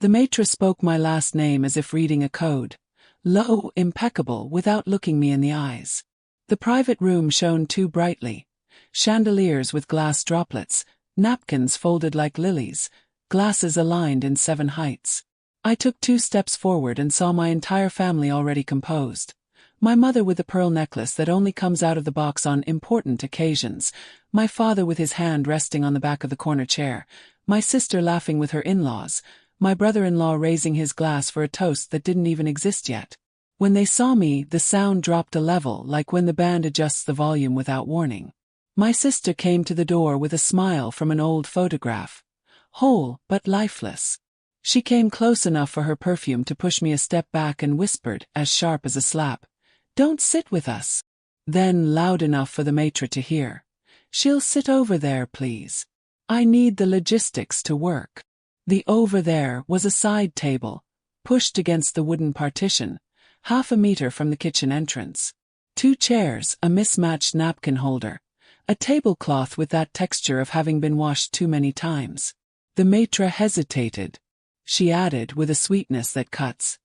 The maitre spoke my last name as if reading a code. Low, impeccable, without looking me in the eyes. The private room shone too brightly. Chandeliers with glass droplets, napkins folded like lilies, glasses aligned in 7 heights. I took 2 steps forward and saw my entire family already composed. My mother with the pearl necklace that only comes out of the box on important occasions, my father with his hand resting on the back of the corner chair, my sister laughing with her in-laws, my brother-in-law raising his glass for a toast that didn't even exist yet. When they saw me, the sound dropped a level, like when the band adjusts the volume without warning. My sister came to the door with a smile from an old photograph. Whole, but lifeless. She came close enough for her perfume to push me a step back and whispered, as sharp as a slap, "Don't sit with us." Then loud enough for the maitre to hear, "She'll sit over there, please. I need the logistics to work." The over there was a side table, pushed against the wooden partition, half a meter from the kitchen entrance. 2 chairs, a mismatched napkin holder, a tablecloth with that texture of having been washed too many times. The maitre hesitated. She added with a sweetness that cuts,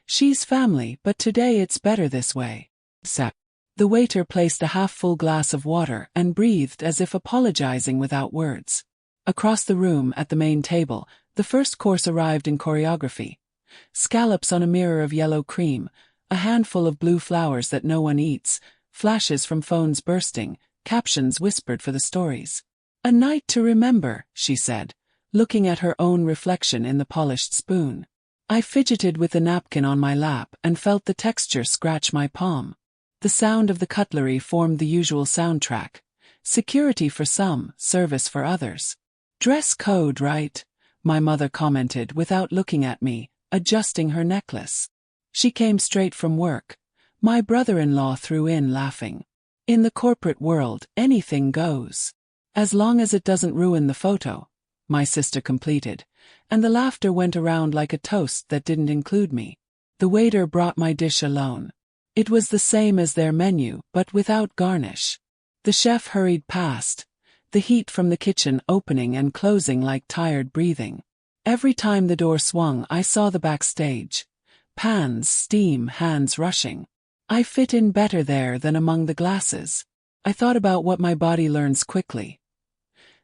"She's family, but today it's better this way." Sep. The waiter placed a half-full glass of water and breathed as if apologizing without words. Across the room, at the main table, the first course arrived in choreography. Scallops on a mirror of yellow cream, a handful of blue flowers that no one eats, flashes from phones bursting, captions whispered for the stories. "A night to remember," she said, looking at her own reflection in the polished spoon. I fidgeted with the napkin on my lap and felt the texture scratch my palm. The sound of the cutlery formed the usual soundtrack. Security for some, service for others. "Dress code, right?" my mother commented without looking at me, adjusting her necklace. She came straight from work. My brother-in-law threw in laughing. "In the corporate world, anything goes. As long as it doesn't ruin the photo," my sister completed, and the laughter went around like a toast that didn't include me. The waiter brought my dish alone. It was the same as their menu, but without garnish. The chef hurried past, the heat from the kitchen opening and closing like tired breathing. Every time the door swung, I saw the backstage. Pans, steam, hands rushing. I fit in better there than among the glasses. I thought about what my body learns quickly.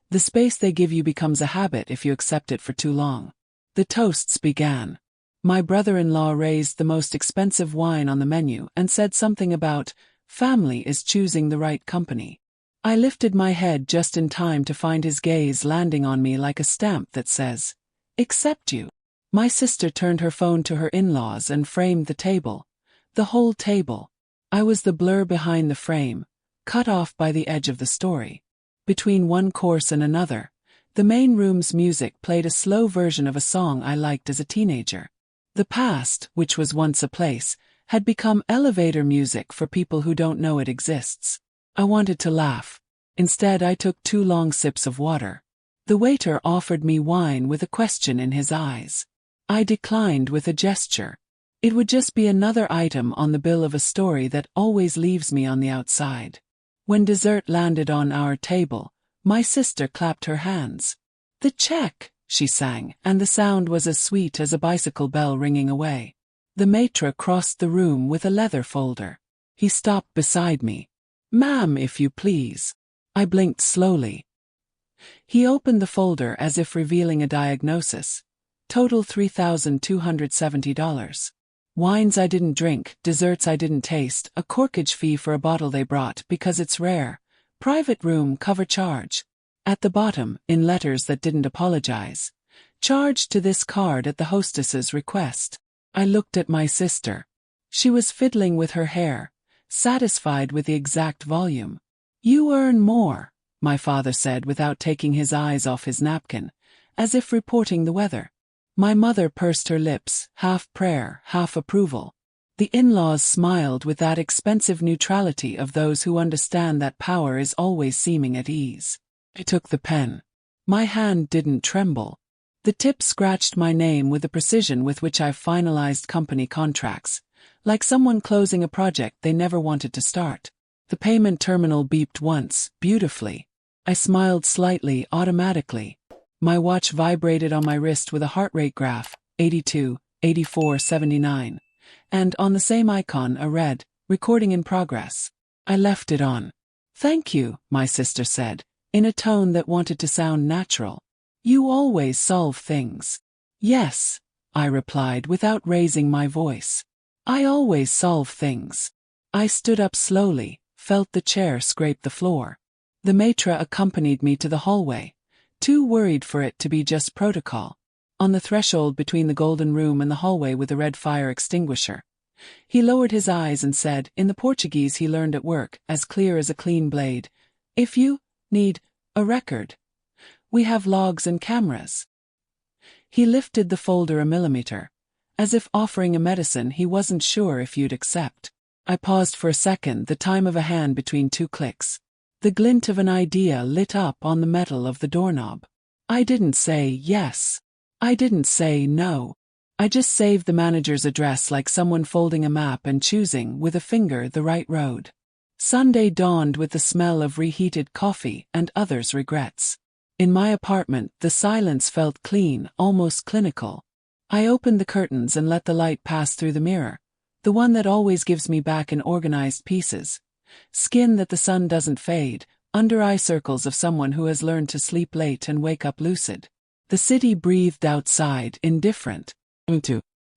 The space they give you becomes a habit if you accept it for too long. The toasts began. My brother-in-law raised the most expensive wine on the menu and said something about, "Family is choosing the right company." I lifted my head just in time to find his gaze landing on me like a stamp that says, "Accept you." My sister turned her phone to her in-laws and framed the table. The whole table. I was the blur behind the frame, cut off by the edge of the story. Between one course and another, the main room's music played a slow version of a song I liked as a teenager. The past, which was once a place, had become elevator music for people who don't know it exists. I wanted to laugh. Instead, I took 2 long sips of water. The waiter offered me wine with a question in his eyes. I declined with a gesture. It would just be another item on the bill of a story that always leaves me on the outside. When dessert landed on our table, my sister clapped her hands. "The check," she sang, and the sound was as sweet as a bicycle bell ringing away. The maitre crossed the room with a leather folder. He stopped beside me. "Ma'am, if you please." I blinked slowly. He opened the folder as if revealing a diagnosis. Total $3,270. Wines I didn't drink, desserts I didn't taste, a corkage fee for a bottle they brought because it's rare. Private room cover charge. At the bottom, in letters that didn't apologize. Charged to this card at the hostess's request. I looked at my sister. She was fiddling with her hair, satisfied with the exact volume. "You earn more," my father said without taking his eyes off his napkin, as if reporting the weather. My mother pursed her lips, half prayer, half approval. The in-laws smiled with that expensive neutrality of those who understand that power is always seeming at ease. I took the pen. My hand didn't tremble. The tip scratched my name with the precision with which I've finalized company contracts, like someone closing a project they never wanted to start. The payment terminal beeped once, beautifully. I smiled slightly, automatically. My watch vibrated on my wrist with a heart rate graph, 82, 84, 79. And on the same icon a red, recording in progress. I left it on. "Thank you," my sister said, in a tone that wanted to sound natural. "You always solve things." "Yes," I replied without raising my voice. "I always solve things." I stood up slowly, felt the chair scrape the floor. The maître accompanied me to the hallway, too worried for it to be just protocol. On the threshold between the golden room and the hallway with the red fire extinguisher, he lowered his eyes and said, in the Portuguese he learned at work, as clear as a clean blade, "If you need a record, we have logs and cameras." He lifted the folder a millimeter, as if offering a medicine he wasn't sure if you'd accept. I paused for a second, the time of a hand between two clicks. The glint of an idea lit up on the metal of the doorknob. I didn't say yes. I didn't say no. I just saved the manager's address like someone folding a map and choosing with a finger the right road. Sunday dawned with the smell of reheated coffee and others' regrets. In my apartment, the silence felt clean, almost clinical. I opened the curtains and let the light pass through the mirror, the one that always gives me back in organized pieces. Skin that the sun doesn't fade, under eye circles of someone who has learned to sleep late and wake up lucid. The city breathed outside, indifferent.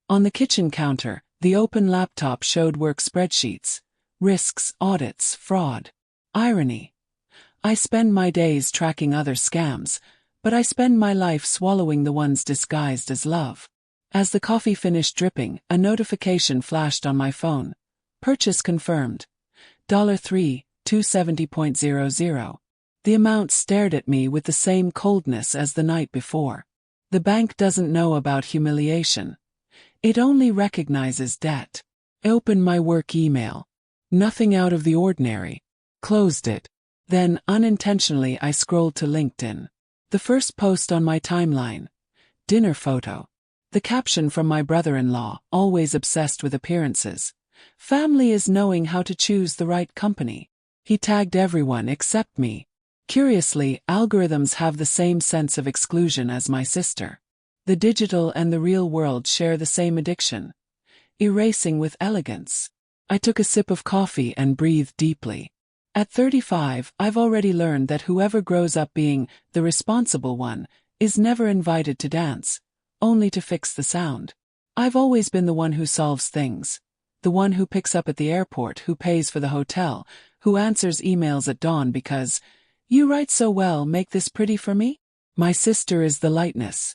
On the kitchen counter, the open laptop showed work spreadsheets, risks, audits, fraud. Irony. I spend my days tracking other scams, but I spend my life swallowing the ones disguised as love. As the coffee finished dripping, a notification flashed on my phone. Purchase confirmed. $3, 270.00. The amount stared at me with the same coldness as the night before. The bank doesn't know about humiliation. It only recognizes debt. I opened my work email. Nothing out of the ordinary. Closed it. Then, unintentionally, I scrolled to LinkedIn. The first post on my timeline. Dinner photo. The caption from my brother-in-law, always obsessed with appearances. "Family is knowing how to choose the right company." He tagged everyone except me. Curiously, algorithms have the same sense of exclusion as my sister. The digital and the real world share the same addiction. Erasing with elegance. I took a sip of coffee and breathed deeply. At 35, I've already learned that whoever grows up being the responsible one is never invited to dance, only to fix the sound. I've always been the one who solves things. The one who picks up at the airport, who pays for the hotel, who answers emails at dawn because, "You write so well, make this pretty for me?" My sister is the lightness.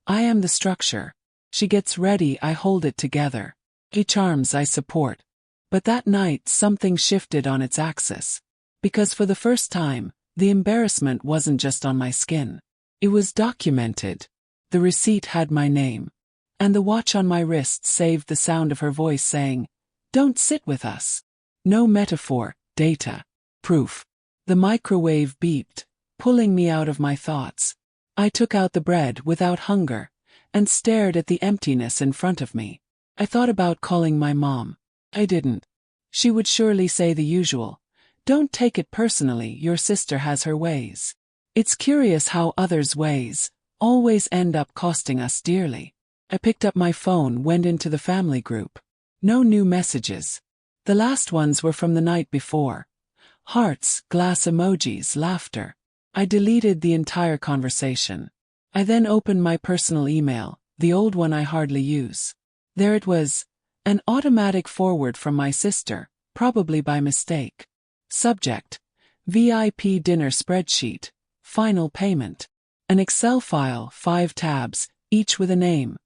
I am the structure. She gets ready, I hold it together. She charms, I support. But that night something shifted on its axis. Because for the first time, the embarrassment wasn't just on my skin. It was documented. The receipt had my name. And the watch on my wrist saved the sound of her voice saying, "Don't sit with us." No metaphor, data. Proof. The microwave beeped, pulling me out of my thoughts. I took out the bread without hunger, and stared at the emptiness in front of me. I thought about calling my mom. I didn't. She would surely say the usual, "Don't take it personally, your sister has her ways." It's curious how others' ways always end up costing us dearly. I picked up my phone, went into the family group. No new messages. The last ones were from the night before. Hearts, glass emojis, laughter. I deleted the entire conversation. I then opened my personal email, the old one I hardly use. There it was. An automatic forward from my sister, probably by mistake. Subject: VIP dinner spreadsheet, final payment. An Excel file, 5 tabs, each with a name.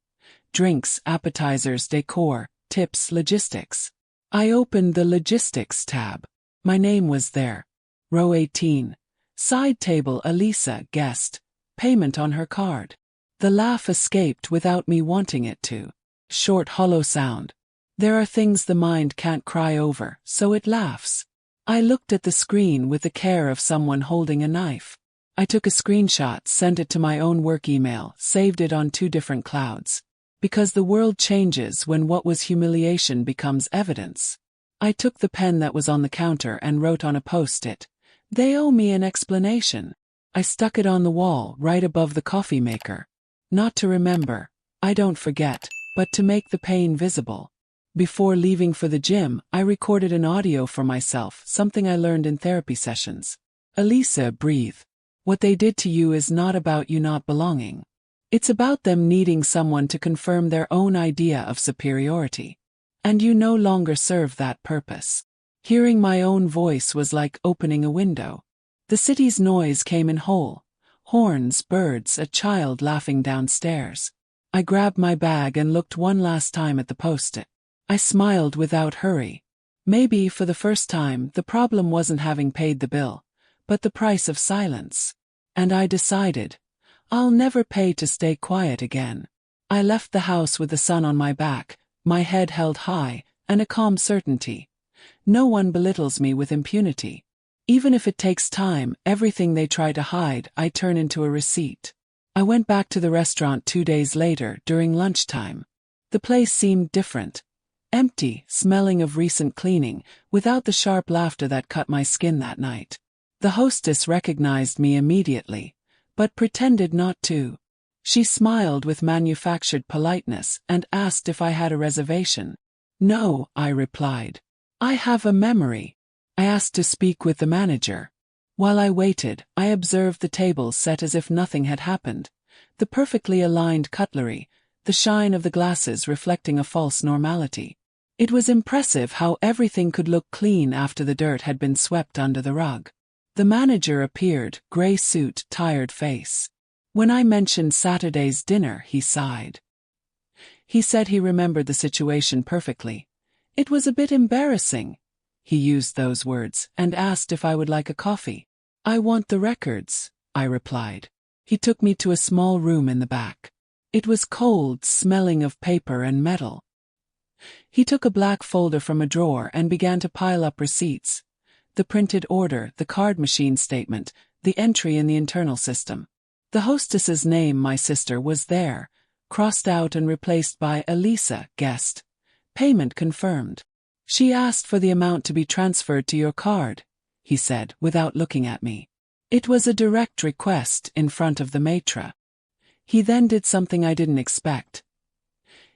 Drinks, appetizers, decor, tips, logistics. I opened the logistics tab. My name was there. Row 18. Side table: Elisa, guest. Payment on her card. The laugh escaped without me wanting it to. Short hollow sound. There are things the mind can't cry over, so it laughs. I looked at the screen with the care of someone holding a knife. I took a screenshot, sent it to my own work email, saved it on 2 different clouds. Because the world changes when what was humiliation becomes evidence. I took the pen that was on the counter and wrote on a post-it, "They owe me an explanation." I stuck it on the wall right above the coffee maker. Not to remember. I don't forget, but to make the pain visible. Before leaving for the gym, I recorded an audio for myself, something I learned in therapy sessions. Elisa, breathe. What they did to you is not about you not belonging. It's about them needing someone to confirm their own idea of superiority. And you no longer serve that purpose. Hearing my own voice was like opening a window. The city's noise came in whole. Horns, birds, a child laughing downstairs. I grabbed my bag and looked one last time at the post-it. I smiled without hurry. Maybe for the first time, the problem wasn't having paid the bill, but the price of silence. And I decided, I'll never pay to stay quiet again. I left the house with the sun on my back, my head held high, and a calm certainty. No one belittles me with impunity. Even if it takes time, everything they try to hide, I turn into a receipt. I went back to the restaurant 2 days later, during lunchtime. The place seemed different. Empty, smelling of recent cleaning, without the sharp laughter that cut my skin that night. The hostess recognized me immediately, but pretended not to. She smiled with manufactured politeness and asked if I had a reservation. No, I replied. I have a memory. I asked to speak with the manager. While I waited, I observed the tables set as if nothing had happened. The perfectly aligned cutlery, the shine of the glasses reflecting a false normality. It was impressive how everything could look clean after the dirt had been swept under the rug. The manager appeared, gray suit, tired face. When I mentioned Saturday's dinner, he sighed. He said he remembered the situation perfectly. It was a bit embarrassing. He used those words, and asked if I would like a coffee. I want the records, I replied. He took me to a small room in the back. It was cold, smelling of paper and metal. He took a black folder from a drawer and began to pile up receipts. The printed order, the card machine statement, the entry in the internal system. The hostess's name, my sister, was there, crossed out and replaced by Elisa, guest. Payment confirmed. She asked for the amount to be transferred to your card, he said, without looking at me. It was a direct request in front of the maitre. He then did something I didn't expect.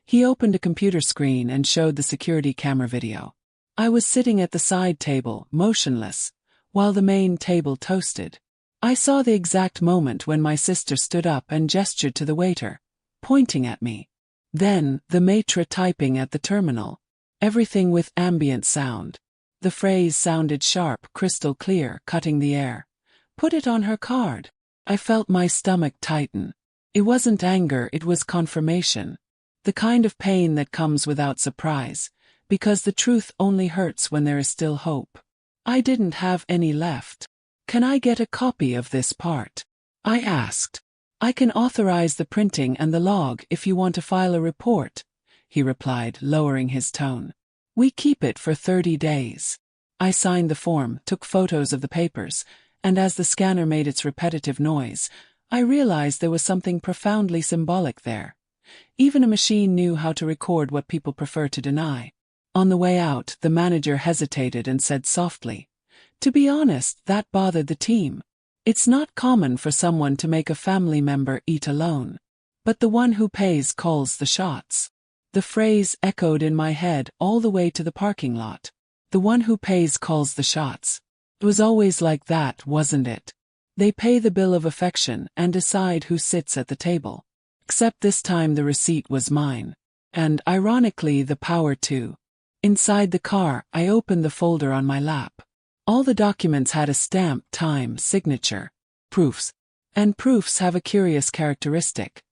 He opened a computer screen and showed the security camera video. I was sitting at the side table, motionless, while the main table toasted. I saw the exact moment when my sister stood up and gestured to the waiter, pointing at me. Then, the maitre typing at the terminal. Everything with ambient sound. The phrase sounded sharp, crystal clear, cutting the air. Put it on her card. I felt my stomach tighten. It wasn't anger, it was confirmation. The kind of pain that comes without surprise, because the truth only hurts when there is still hope. I didn't have any left. Can I get a copy of this part? I asked. I can authorize the printing and the log if you want to file a report, he replied, lowering his tone. We keep it for 30 days. I signed the form, took photos of the papers, and as the scanner made its repetitive noise, I realized there was something profoundly symbolic there. Even a machine knew how to record what people prefer to deny. On the way out, the manager hesitated and said softly, "To be honest, that bothered the team. It's not common for someone to make a family member eat alone. But the one who pays calls the shots." The phrase echoed in my head all the way to the parking lot. The one who pays calls the shots. It was always like that, wasn't it? They pay the bill of affection and decide who sits at the table. Except this time the receipt was mine. And, ironically, the power too. Inside the car, I opened the folder on my lap. All the documents had a stamp, time, signature, proofs. And proofs have a curious characteristic.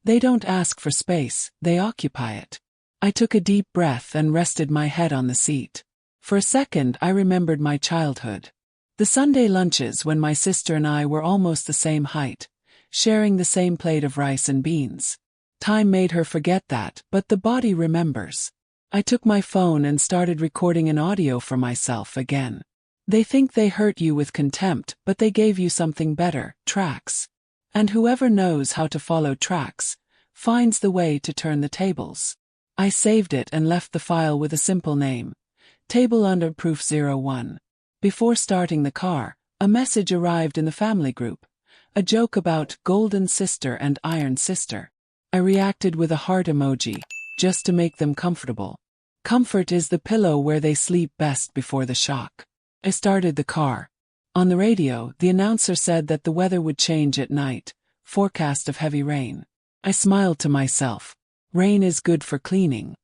They don't ask for space, they occupy it. I took a deep breath and rested my head on the seat. For a second I remembered my childhood. The Sunday lunches when my sister and I were almost the same height, sharing the same plate of rice and beans. Time made her forget that, but the body remembers. I took my phone and started recording an audio for myself again. They think they hurt you with contempt, but they gave you something better, tracks. And whoever knows how to follow tracks, finds the way to turn the tables. I saved it and left the file with a simple name. Table under Proof 01. Before starting the car, a message arrived in the family group. A joke about Golden Sister and Iron Sister. I reacted with a heart emoji, just to make them comfortable. Comfort is the pillow where they sleep best before the shock. I started the car. On the radio, the announcer said that the weather would change at night, forecast of heavy rain. I smiled to myself. Rain is good for cleaning.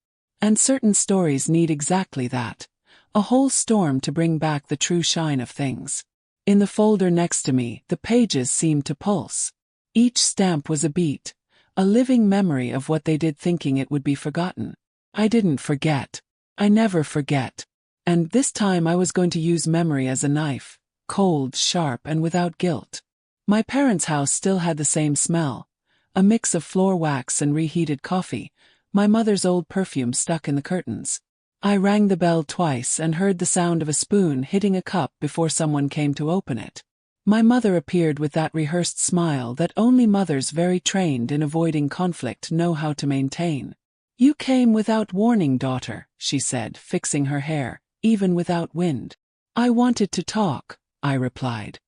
And certain stories need exactly that. A whole storm to bring back the true shine of things. In the folder next to me, the pages seemed to pulse. Each stamp was a beat, a living memory of what they did, thinking it would be forgotten. I didn't forget. I never forget. And this time I was going to use memory as a knife, cold, sharp, and without guilt. My parents' house still had the same smell, a mix of floor wax and reheated coffee, my mother's old perfume stuck in the curtains. I rang the bell twice and heard the sound of a spoon hitting a cup before someone came to open it. My mother appeared with that rehearsed smile that only mothers very trained in avoiding conflict know how to maintain. "You came without warning, daughter," she said, fixing her hair, even without wind. "I wanted to talk," I replied.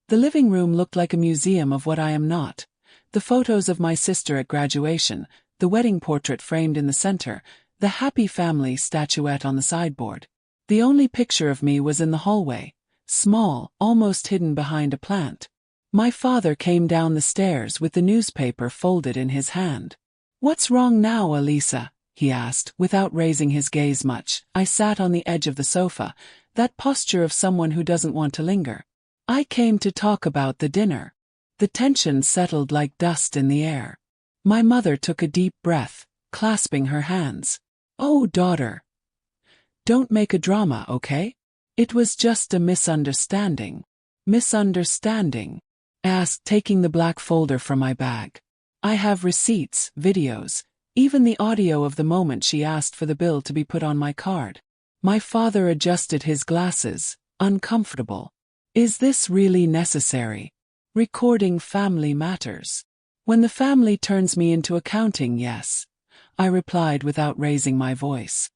The living room looked like a museum of what I am not. The photos of my sister at graduation, the wedding portrait framed in the center, the happy family statuette on the sideboard. The only picture of me was in the hallway, small, almost hidden behind a plant. My father came down the stairs with the newspaper folded in his hand. "What's wrong now, Elisa?" he asked, without raising his gaze much. I sat on the edge of the sofa, that posture of someone who doesn't want to linger. "I came to talk about the dinner." The tension settled like dust in the air. My mother took a deep breath, clasping her hands. "Oh, daughter. Don't make a drama, okay? It was just a misunderstanding." "Misunderstanding?" I asked, taking the black folder from my bag. "I have receipts, videos, even the audio of the moment she asked for the bill to be put on my card." My father adjusted his glasses, uncomfortable. "Is this really necessary? Recording family matters. When the family turns me into accounting, yes," I replied without raising my voice.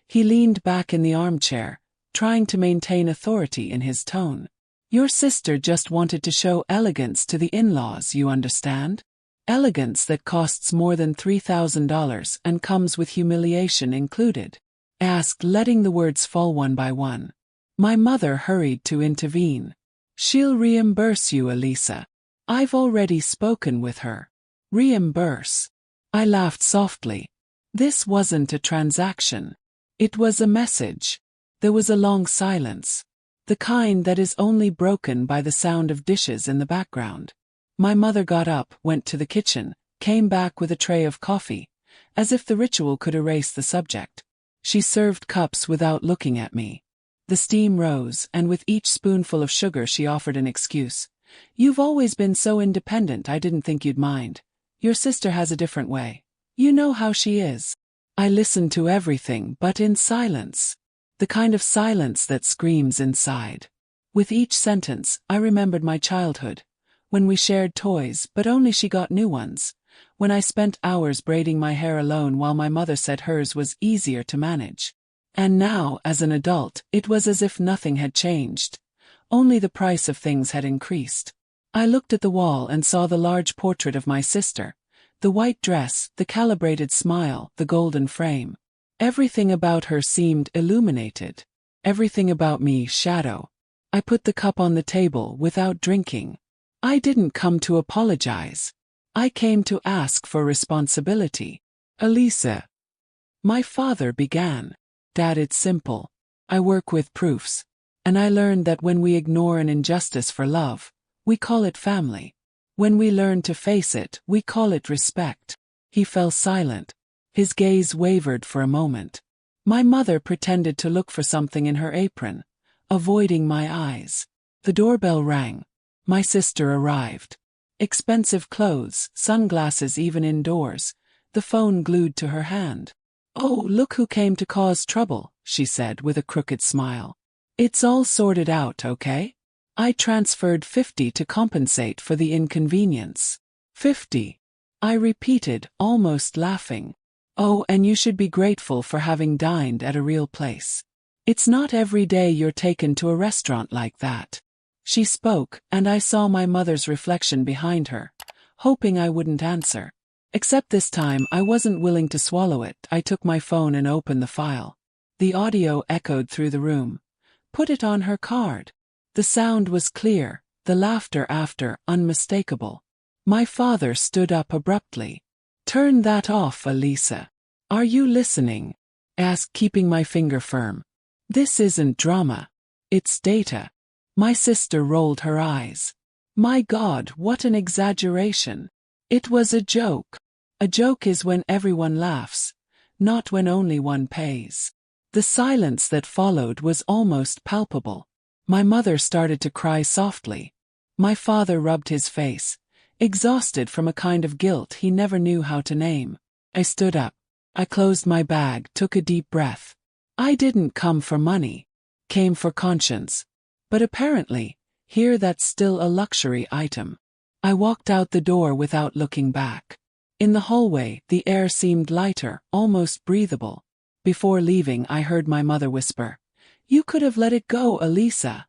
He leaned back in the armchair, trying to maintain authority in his tone. "Your sister just wanted to show elegance to the in-laws, you understand? Elegance that costs more than $3,000 and comes with humiliation included," I asked, letting the words fall one by one. My mother hurried to intervene. "She'll reimburse you, Elisa. I've already spoken with her." "Reimburse?" I laughed softly. This wasn't a transaction. It was a message. There was a long silence. The kind that is only broken by the sound of dishes in the background. My mother got up, went to the kitchen, came back with a tray of coffee, as if the ritual could erase the subject. She served cups without looking at me. The steam rose, and with each spoonful of sugar she offered an excuse. "You've always been so independent, I didn't think you'd mind. Your sister has a different way. You know how she is." I listened to everything, but in silence. The kind of silence that screams inside. With each sentence, I remembered my childhood. When we shared toys, but only she got new ones. When I spent hours braiding my hair alone while my mother said hers was easier to manage. And now, as an adult, it was as if nothing had changed. Only the price of things had increased. I looked at the wall and saw the large portrait of my sister. The white dress, the calibrated smile, the golden frame. Everything about her seemed illuminated. Everything about me shadow. I put the cup on the table without drinking. I didn't come to apologize. I came to ask for responsibility. "Elisa," my father began. "Dad, it's simple. I work with proofs. And I learned that when we ignore an injustice for love, we call it family. When we learn to face it, we call it respect." He fell silent. His gaze wavered for a moment. My mother pretended to look for something in her apron, avoiding my eyes. The doorbell rang. My sister arrived. Expensive clothes, sunglasses even indoors, the phone glued to her hand. "Oh, look who came to cause trouble," she said with a crooked smile. "It's all sorted out, okay? I transferred 50 to compensate for the inconvenience." 50. I repeated, almost laughing. "Oh, and you should be grateful for having dined at a real place. It's not every day you're taken to a restaurant like that." She spoke, and I saw my mother's reflection behind her, hoping I wouldn't answer. Except this time I wasn't willing to swallow it. I took my phone and opened the file. The audio echoed through the room. Put it on her card. The sound was clear, the laughter after unmistakable. My father stood up abruptly. Turn that off, Elisa. Are you listening? Asked, keeping my finger firm. This isn't drama. It's data. My sister rolled her eyes. My God, what an exaggeration. It was a joke. A joke is when everyone laughs, not when only one pays. The silence that followed was almost palpable. My mother started to cry softly. My father rubbed his face, exhausted from a kind of guilt he never knew how to name. I stood up. I closed my bag, took a deep breath. I didn't come for money. Came for conscience. But apparently, here that's still a luxury item. I walked out the door without looking back. In the hallway, the air seemed lighter, almost breathable. Before leaving, I heard my mother whisper, "You could have let it go, Elisa."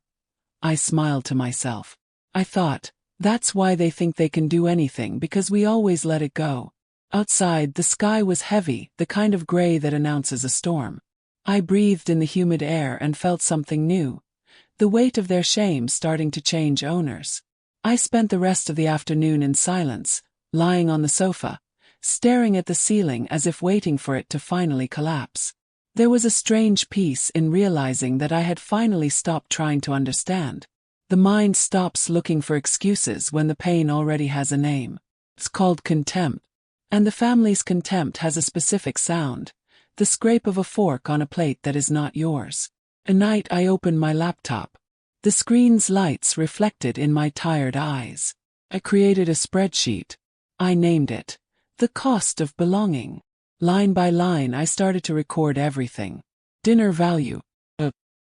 I smiled to myself. I thought, that's why they think they can do anything, because we always let it go. Outside, the sky was heavy, the kind of gray that announces a storm. I breathed in the humid air and felt something new. The weight of their shame starting to change owners. I spent the rest of the afternoon in silence, lying on the sofa, staring at the ceiling as if waiting for it to finally collapse. There was a strange peace in realizing that I had finally stopped trying to understand. The mind stops looking for excuses when the pain already has a name. It's called contempt. And the family's contempt has a specific sound, the scrape of a fork on a plate that is not yours. At night I opened my laptop. The screen's lights reflected in my tired eyes. I created a spreadsheet. I named it, "The Cost of Belonging." Line by line I started to record everything. Dinner value.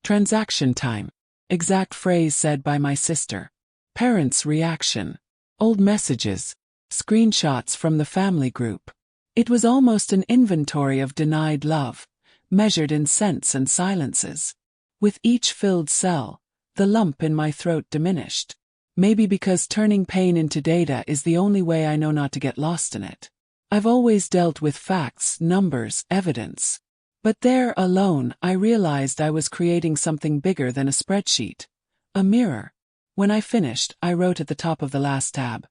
Transaction time. Exact phrase said by my sister. Parents' reaction. Old messages. Screenshots from the family group. It was almost an inventory of denied love, measured in cents and silences. With each filled cell, the lump in my throat diminished. Maybe because turning pain into data is the only way I know not to get lost in it. I've always dealt with facts, numbers, evidence. But there alone, I realized I was creating something bigger than a spreadsheet. A mirror. When I finished, I wrote at the top of the last tab.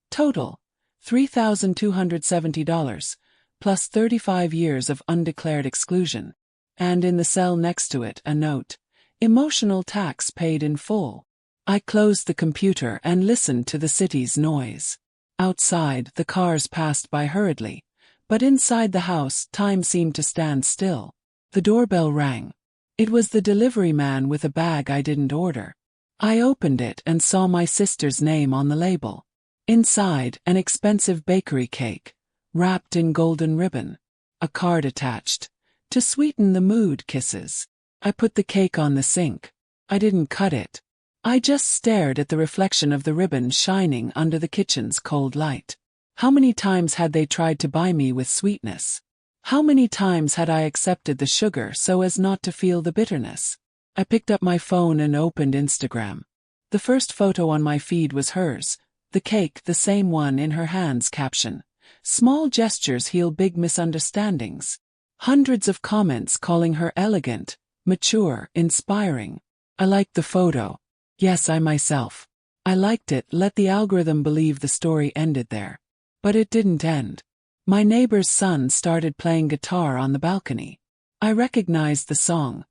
Total. $3,270, plus 35 years of undeclared exclusion. And in the cell next to it, a note. Emotional tax paid in full. I closed the computer and listened to the city's noise. Outside, the cars passed by hurriedly, but inside the house, time seemed to stand still. The doorbell rang. It was the delivery man with a bag I didn't order. I opened it and saw my sister's name on the label. Inside, an expensive bakery cake, wrapped in golden ribbon. A card attached. To sweeten the mood, kisses. I put the cake on the sink. I didn't cut it. I just stared at the reflection of the ribbon shining under the kitchen's cold light. How many times had they tried to buy me with sweetness? How many times had I accepted the sugar so as not to feel the bitterness? I picked up my phone and opened Instagram. The first photo on my feed was hers, the cake, the same one in her hands, caption. Small gestures heal big misunderstandings. Hundreds of comments calling her elegant, mature, inspiring. I liked the photo. Yes, I myself. I liked it, let the algorithm believe the story ended there. But it didn't end. My neighbor's son started playing guitar on the balcony. I recognized the song.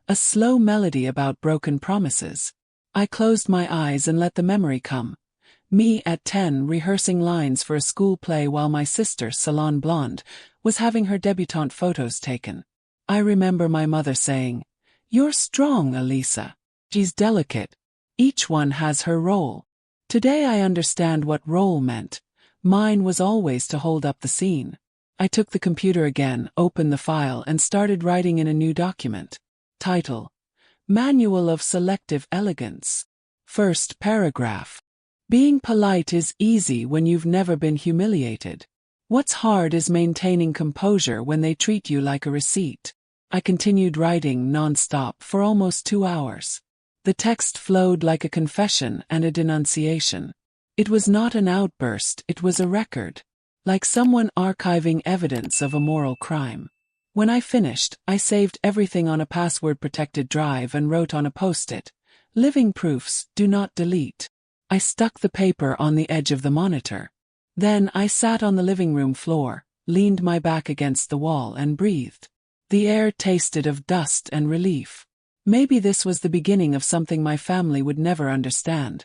A slow melody about broken promises. I closed my eyes and let the memory come. Me at 10 rehearsing lines for a school play while my sister, Salon Blonde, was having her debutante photos taken. I remember my mother saying, "You're strong, Elisa. She's delicate. Each one has her role." Today I understand what role meant. Mine was always to hold up the scene. I took the computer again, opened the file and started writing in a new document. Title: Manual of Selective Elegance. First paragraph. Being polite is easy when you've never been humiliated. What's hard is maintaining composure when they treat you like a receipt. I continued writing non-stop for almost 2 hours. The text flowed like a confession and a denunciation. It was not an outburst, it was a record. like someone archiving evidence of a moral crime. When I finished, I saved everything on a password-protected drive and wrote on a post-it, "Living proofs, do not delete." I stuck the paper on the edge of the monitor. Then I sat on the living room floor, leaned my back against the wall and breathed. The air tasted of dust and relief. Maybe this was the beginning of something my family would never understand.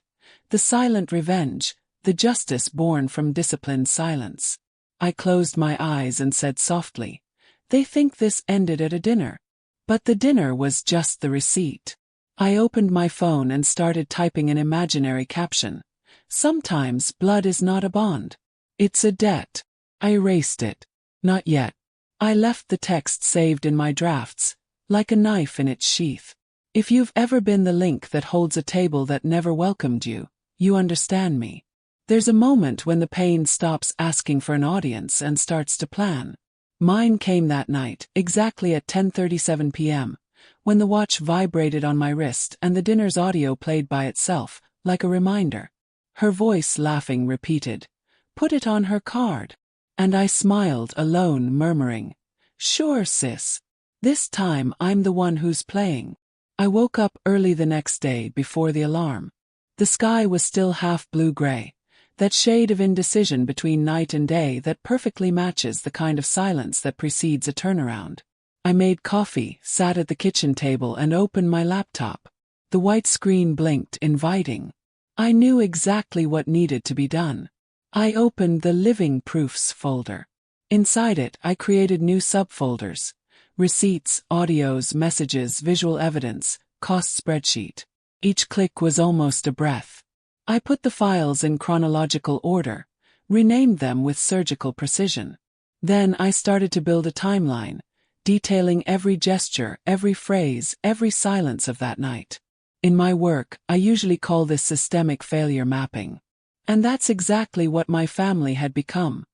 The silent revenge, the justice born from disciplined silence. I closed my eyes and said softly, "They think this ended at a dinner." But the dinner was just the receipt. I opened my phone and started typing an imaginary caption. "Sometimes blood is not a bond. It's a debt." I erased it. Not yet. I left the text saved in my drafts, like a knife in its sheath. If you've ever been the link that holds a table that never welcomed you, you understand me. There's a moment when the pain stops asking for an audience and starts to plan. Mine came that night, exactly at 10:37 p.m., when the watch vibrated on my wrist and the dinner's audio played by itself, like a reminder. Her voice, laughing, repeated, "Put it on her card." And I smiled alone, murmuring, "Sure, sis. This time I'm the one who's playing." I woke up early the next day before the alarm. The sky was still half blue-gray, that shade of indecision between night and day that perfectly matches the kind of silence that precedes a turnaround. I made coffee, sat at the kitchen table and opened my laptop. The white screen blinked, inviting. I knew exactly what needed to be done. I opened the Living Proofs folder. Inside it, I created new subfolders: receipts, audios, messages, visual evidence, cost spreadsheet. Each click was almost a breath. I put the files in chronological order, renamed them with surgical precision. Then I started to build a timeline, detailing every gesture, every phrase, every silence of that night. In my work, I usually call this systemic failure mapping. And that's exactly what my family had become.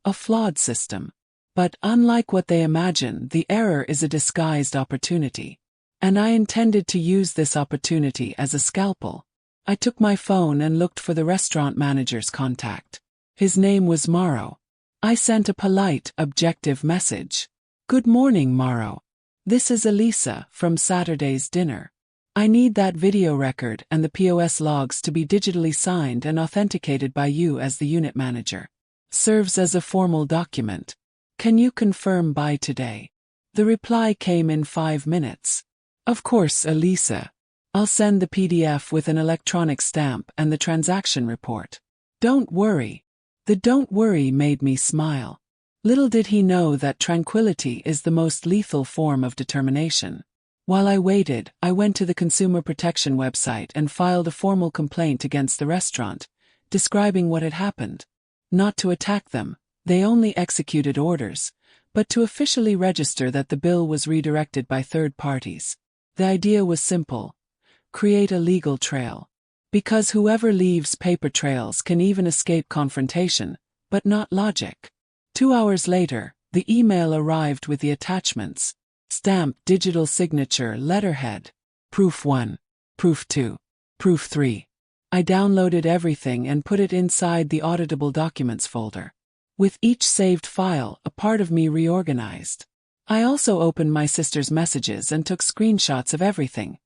A flawed system. But unlike what they imagine, the error is a disguised opportunity. And I intended to use this opportunity as a scalpel. I took my phone and looked for the restaurant manager's contact. His name was Mauro. I sent a polite, objective message. "Good morning, Mauro. This is Elisa from Saturday's dinner. I need that video record and the POS logs to be digitally signed and authenticated by you as the unit manager. Serves as a formal document. Can you confirm by today?" The reply came in 5 minutes. "Of course, Elisa. I'll send the PDF with an electronic stamp and the transaction report. Don't worry." The "don't worry" made me smile. Little did he know that tranquility is the most lethal form of determination. While I waited, I went to the Consumer Protection website and filed a formal complaint against the restaurant, describing what had happened. Not to attack them, they only executed orders, but to officially register that the bill was redirected by third parties. The idea was simple: create a legal trail. Because whoever leaves paper trails can even escape confrontation, but not logic. 2 hours later, the email arrived with the attachments. Stamp, digital signature, letterhead. Proof 1. Proof 2. Proof 3. I downloaded everything and put it inside the auditable documents folder. With each saved file, a part of me reorganized. I also opened my sister's messages and took screenshots of everything.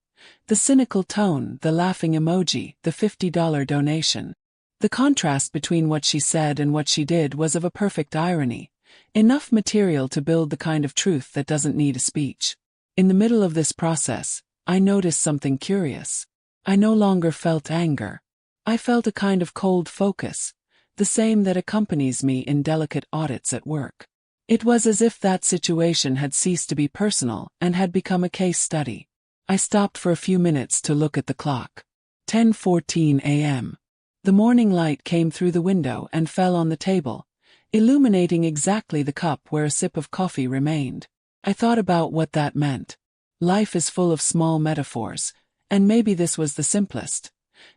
The cynical tone, the laughing emoji, the $50 donation. The contrast between what she said and what she did was of a perfect irony. Enough material to build the kind of truth that doesn't need a speech. In the middle of this process, I noticed something curious. I no longer felt anger. I felt a kind of cold focus, the same that accompanies me in delicate audits at work. It was as if that situation had ceased to be personal and had become a case study. I stopped for a few minutes to look at the clock. 10:14 a.m. The morning light came through the window and fell on the table, illuminating exactly the cup where a sip of coffee remained. I thought about what that meant. Life is full of small metaphors, and maybe this was the simplest.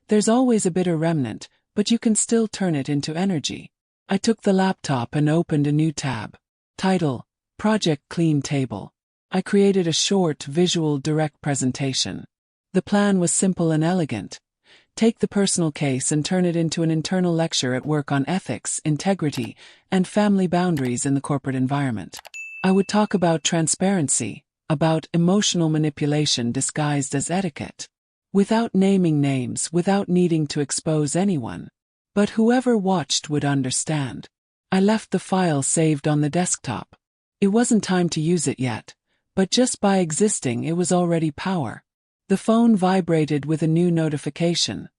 There's always a bitter remnant, but you can still turn it into energy. I took the laptop and opened a new tab. Title: Project Clean Table. I created a short, visual, direct presentation. The plan was simple and elegant. take the personal case and turn it into an internal lecture at work on ethics, integrity, and family boundaries in the corporate environment. I would talk about transparency, about emotional manipulation disguised as etiquette. Without naming names, without needing to expose anyone. But whoever watched would understand. I left the file saved on the desktop. It wasn't time to use it yet, but just by existing it was already power. The phone vibrated with a new notification.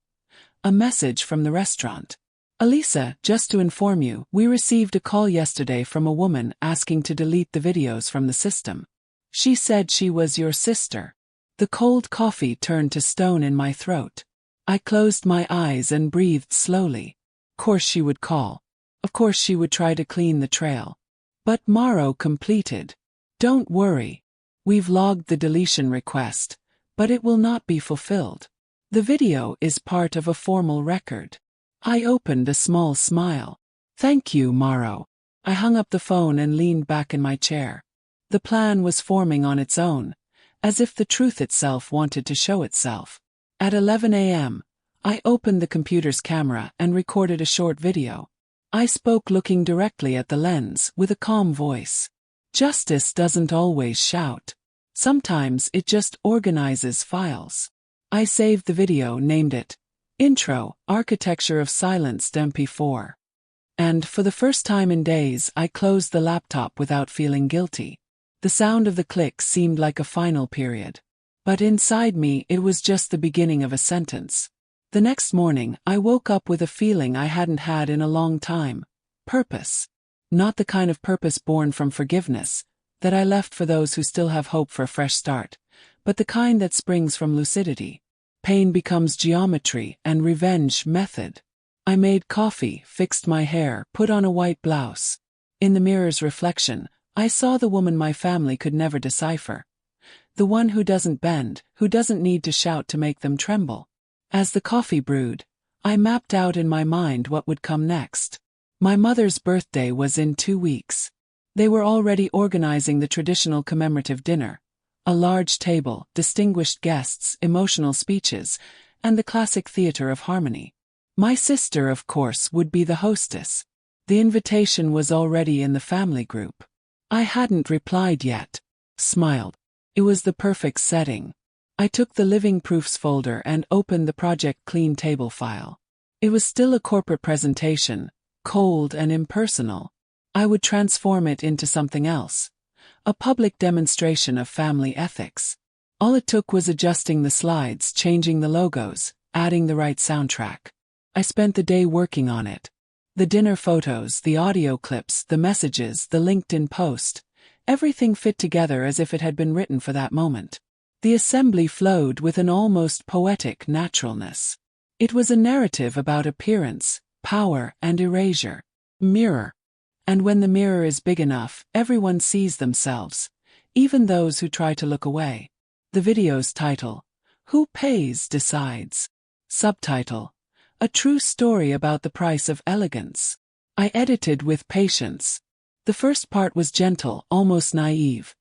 A message from the restaurant. Elisa, just to inform you, we received a call yesterday from a woman asking to delete the videos from the system. She said she was your sister. The cold coffee turned to stone in my throat. I closed my eyes and breathed slowly. Of course she would call. Of course she would try to clean the trail. But Mauro completed. Don't worry. We've logged the deletion request, but it will not be fulfilled. The video is part of a formal record. I opened a small smile. Thank you, Mauro. I hung up the phone and leaned back in my chair. The plan was forming on its own, as if the truth itself wanted to show itself. At 11 a.m., I opened the computer's camera and recorded a short video. I spoke looking directly at the lens with a calm voice. Justice doesn't always shout. Sometimes it just organizes files. I saved the video, named it Intro, Architecture of Silence MP4. And for the first time in days, I closed the laptop without feeling guilty. The sound of the click seemed like a final period. But inside me, it was just the beginning of a sentence. The next morning, I woke up with a feeling I hadn't had in a long time. Purpose. Not the kind of purpose born from forgiveness, that I left for those who still have hope for a fresh start, but the kind that springs from lucidity. Pain becomes geometry and revenge method. I made coffee, fixed my hair, put on a white blouse. In the mirror's reflection, I saw the woman my family could never decipher. The one who doesn't bend, who doesn't need to shout to make them tremble. As the coffee brewed, I mapped out in my mind what would come next. My mother's birthday was in 2 weeks. They were already organizing the traditional commemorative dinner. A large table, distinguished guests, emotional speeches, and the classic theater of harmony. My sister, of course, would be the hostess. The invitation was already in the family group. I hadn't replied yet. Smiled. It was the perfect setting. I took the Living Proofs folder and opened the Project Clean table file. It was still a corporate presentation, cold and impersonal. I would transform it into something else. A public demonstration of family ethics. All it took was adjusting the slides, changing the logos, adding the right soundtrack. I spent the day working on it. The dinner photos, the audio clips, the messages, the LinkedIn post. Everything fit together as if it had been written for that moment. The assembly flowed with an almost poetic naturalness. It was a narrative about appearance, power, and erasure. Mirror. And when the mirror is big enough, everyone sees themselves, even those who try to look away. The video's title, Who Pays Decides. Subtitle, A True Story About the Price of Elegance. I edited with patience. The first part was gentle, almost naive.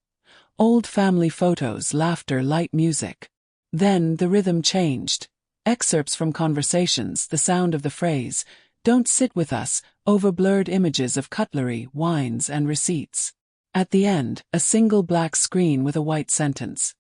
Old family photos, laughter, light music. Then the rhythm changed. Excerpts from conversations, the sound of the phrase, "Don't sit with us," over blurred images of cutlery, wines, and receipts. At the end, a single black screen with a white sentence.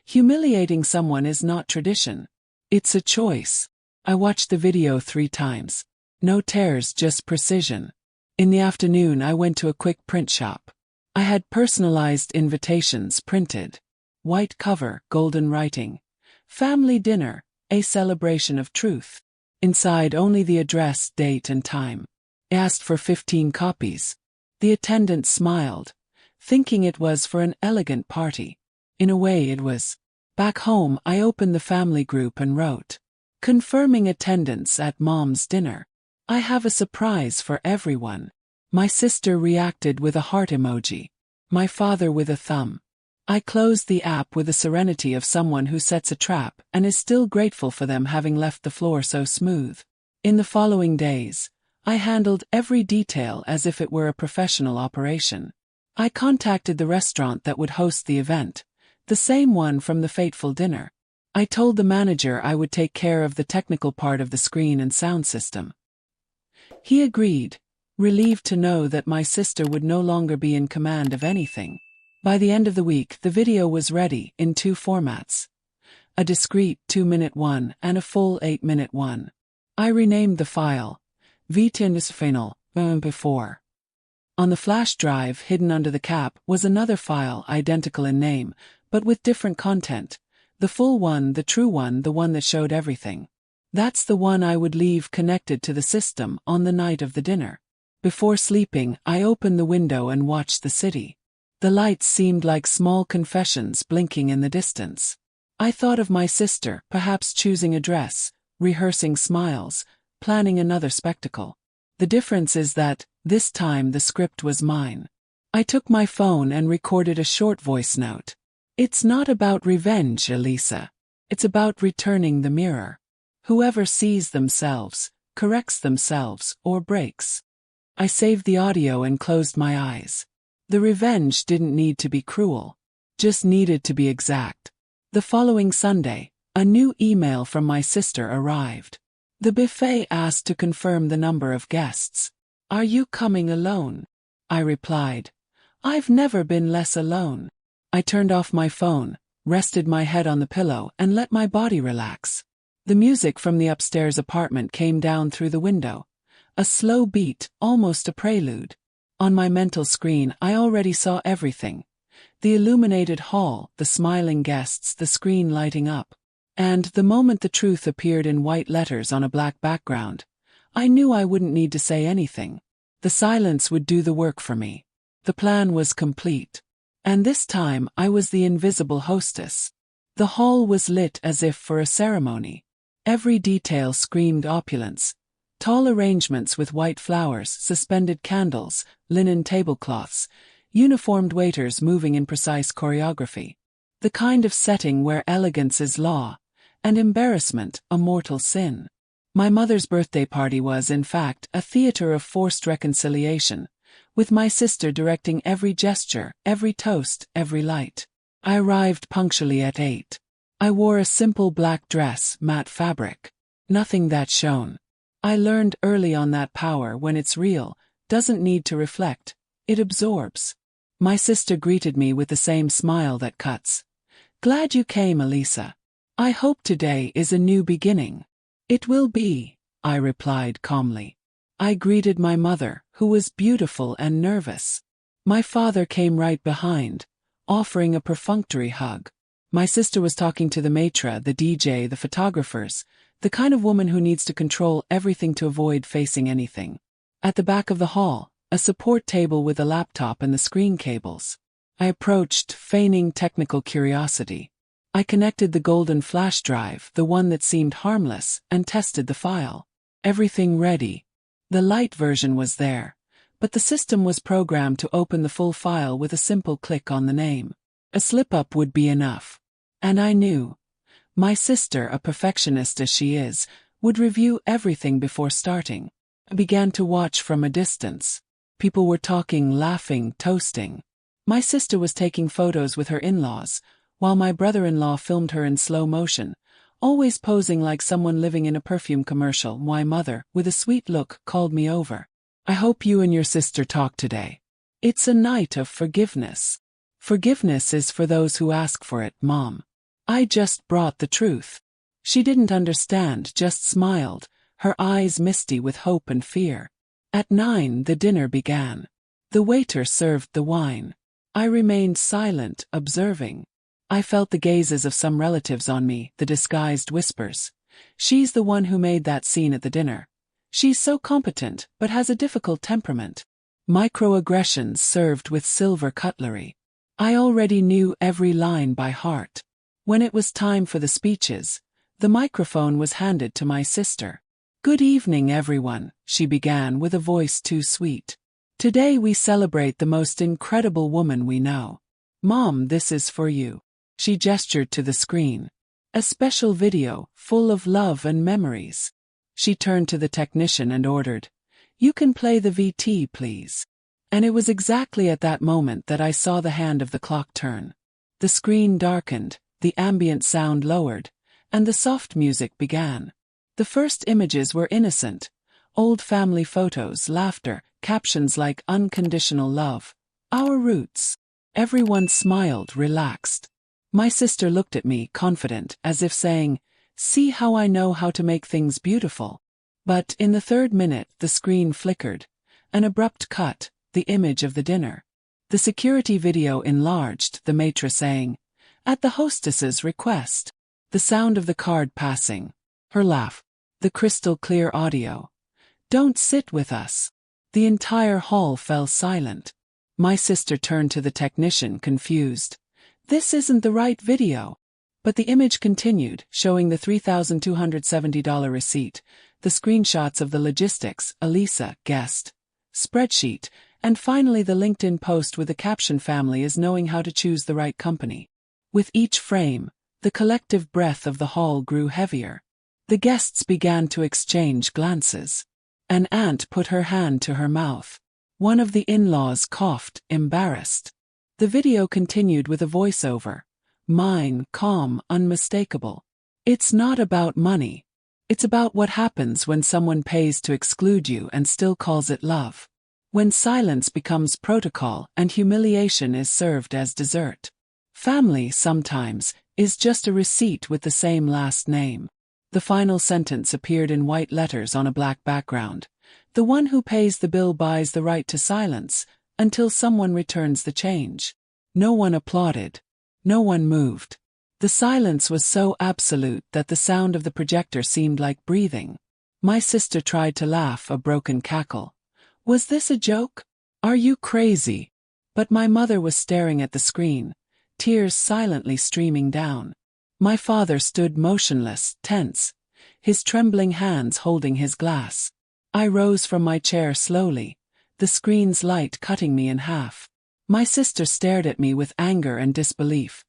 Humiliating someone is not tradition. It's a choice. I watched the video 3 times. No tears, just precision. In the afternoon, I went to a quick print shop. I had personalized invitations printed. White cover, golden writing. Family dinner, a celebration of truth. Inside only the address, date and time. I asked for 15 copies. The attendant smiled, thinking it was for an elegant party. In a way it was. Back home, I opened the family group and wrote, confirming attendance at Mom's dinner. I have a surprise for everyone. My sister reacted with a heart emoji. My father with a thumb. I closed the app with the serenity of someone who sets a trap and is still grateful for them having left the floor so smooth. In the following days, I handled every detail as if it were a professional operation. I contacted the restaurant that would host the event, the same one from the fateful dinner. I told the manager I would take care of the technical part of the screen and sound system. He agreed, relieved to know that my sister would no longer be in command of anything. By the end of the week, the video was ready in 2 formats. A discrete 2-minute one and a full 8-minute one. I renamed the file, VTNSFinal, before. On the flash drive hidden under the cap was another file identical in name, but with different content. The full one, the true one, the one that showed everything. That's the one I would leave connected to the system on the night of the dinner. Before sleeping, I opened the window and watched the city. The lights seemed like small confessions blinking in the distance. I thought of my sister, perhaps choosing a dress, rehearsing smiles, planning another spectacle. The difference is that, this time the script was mine. I took my phone and recorded a short voice note. It's not about revenge, Elisa. It's about returning the mirror. Whoever sees themselves, corrects themselves, or breaks. I saved the audio and closed my eyes. The revenge didn't need to be cruel. Just needed to be exact. The following Sunday, a new email from my sister arrived. The buffet asked to confirm the number of guests. Are you coming alone? I replied. I've never been less alone. I turned off my phone, rested my head on the pillow and let my body relax. The music from the upstairs apartment came down through the window. A slow beat, almost a prelude. On my mental screen I already saw everything. The illuminated hall, the smiling guests, the screen lighting up. And the moment the truth appeared in white letters on a black background, I knew I wouldn't need to say anything. The silence would do the work for me. The plan was complete. And this time I was the invisible hostess. The hall was lit as if for a ceremony. Every detail screamed opulence. Tall arrangements with white flowers, suspended candles, linen tablecloths, uniformed waiters moving in precise choreography. The kind of setting where elegance is law, and embarrassment a mortal sin. My mother's birthday party was, in fact, a theater of forced reconciliation, with my sister directing every gesture, every toast, every light. I arrived punctually at 8. I wore a simple black dress, matte fabric. Nothing that shone. I learned early on that power, when it's real, doesn't need to reflect, it absorbs. My sister greeted me with the same smile that cuts. Glad you came, Elisa. I hope today is a new beginning. It will be, I replied calmly. I greeted my mother, who was beautiful and nervous. My father came right behind, offering a perfunctory hug. My sister was talking to the maitre, the DJ, the photographers, the kind of woman who needs to control everything to avoid facing anything. At the back of the hall, a support table with a laptop and the screen cables. I approached, feigning technical curiosity. I connected the golden flash drive, the one that seemed harmless, and tested the file. Everything ready. The light version was there, but the system was programmed to open the full file with a simple click on the name. A slip-up would be enough. And I knew. My sister, a perfectionist as she is, would review everything before starting. I began to watch from a distance. People were talking, laughing, toasting. My sister was taking photos with her in-laws, while my brother-in-law filmed her in slow motion, always posing like someone living in a perfume commercial. My mother, with a sweet look, called me over. I hope you and your sister talk today. It's a night of forgiveness. Forgiveness is for those who ask for it, Mom. I just brought the truth. She didn't understand, just smiled, her eyes misty with hope and fear. At 9 the dinner began. The waiter served the wine. I remained silent, observing. I felt the gazes of some relatives on me, the disguised whispers. She's the one who made that scene at the dinner. She's so competent, but has a difficult temperament. Microaggressions served with silver cutlery. I already knew every line by heart. When it was time for the speeches, the microphone was handed to my sister. Good evening, everyone, she began with a voice too sweet. Today we celebrate the most incredible woman we know. Mom, this is for you. She gestured to the screen. A special video, full of love and memories. She turned to the technician and ordered, "You can play the VT, please." And it was exactly at that moment that I saw the hand of the clock turn. The screen darkened, the ambient sound lowered, and the soft music began. The first images were innocent. Old family photos, laughter, captions like unconditional love. Our roots. Everyone smiled, relaxed. My sister looked at me, confident, as if saying, "See how I know how to make things beautiful." But in the third minute, the screen flickered. An abrupt cut, the image of the dinner. The security video enlarged, the maitre saying, "At the hostess's request." The sound of the card passing. Her laugh. The crystal clear audio. "Don't sit with us." The entire hall fell silent. My sister turned to the technician, confused. "This isn't the right video." But the image continued, showing the $3,270 receipt, the screenshots of the logistics, Elisa, guest, spreadsheet, and finally the LinkedIn post with the caption, "Family is knowing how to choose the right company." With each frame, the collective breath of the hall grew heavier. The guests began to exchange glances. An aunt put her hand to her mouth. One of the in-laws coughed, embarrassed. The video continued with a voiceover. Mine, calm, unmistakable. "It's not about money. It's about what happens when someone pays to exclude you and still calls it love. When silence becomes protocol and humiliation is served as dessert. Family, sometimes, is just a receipt with the same last name." The final sentence appeared in white letters on a black background. "The one who pays the bill buys the right to silence, until someone returns the change." No one applauded. No one moved. The silence was so absolute that the sound of the projector seemed like breathing. My sister tried to laugh, a broken cackle. "Was this a joke? Are you crazy?" But my mother was staring at the screen, tears silently streaming down. My father stood motionless, tense, his trembling hands holding his glass. I rose from my chair slowly, the screen's light cutting me in half. My sister stared at me with anger and disbelief,